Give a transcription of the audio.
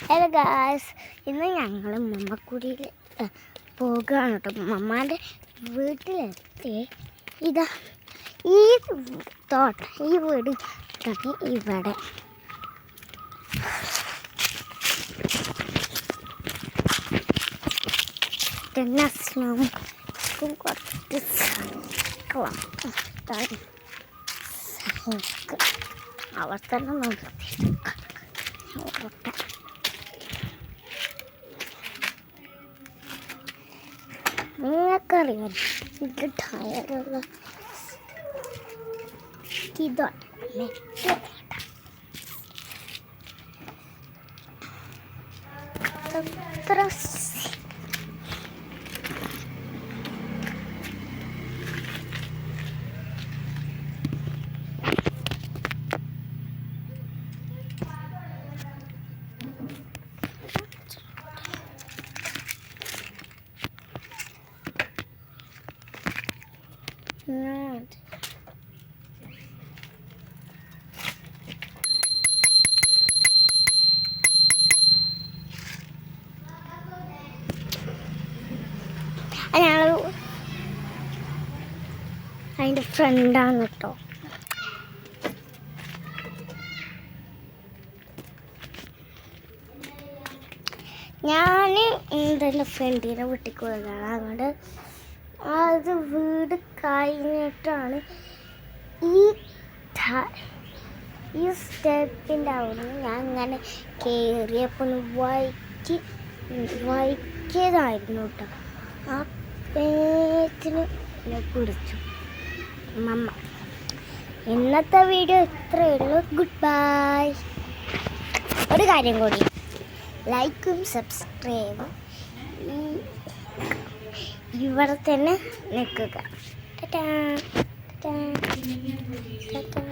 Hello guys, ഇന്ന് ഞങ്ങൾ മമ്മക്കുടിയിൽ പോകുകയാണ് കേട്ടോ. മമ്മാൻ്റെ വീട്ടിലെത്തി. ഇതാ ഈ തോട്ടം, ഈ വീട് ഇവിടെ. പിന്നെ കുറച്ച് അവർ തന്നെ നോക്കി നിങ്ങൾക്കറിയാം ഇത് ടയറുള്ള ഇതാണ് ഞങ്ങൾ അതിൻ്റെ ഫ്രണ്ടാണ് കേട്ടോ. ഞാൻ എന്തായാലും ഫ്രണ്ടിനെ വീട്ടിൽ പോയതാണ്. അതുകൊണ്ട് അത് വീട് കഴിഞ്ഞിട്ടാണ് ഈ സ്റ്റെപ്പിൻ്റെ അവിടെ ഞാൻ ഇങ്ങനെ കയറിയപ്പോൾ വൈക്കിയതായിരുന്നു കേട്ടോ. ആ പേറ്റിന് പിടിച്ചു മമ്മ. ഇന്നത്തെ വീഡിയോ ഇത്രയേ ഉള്ളൂ. Good bye. ഒരു കാര്യം കൂടി, ലൈക്കും സബ്സ്ക്രൈബും ഇവിടെ തന്നെ നിൽക്കുക. ടാറ്റാ.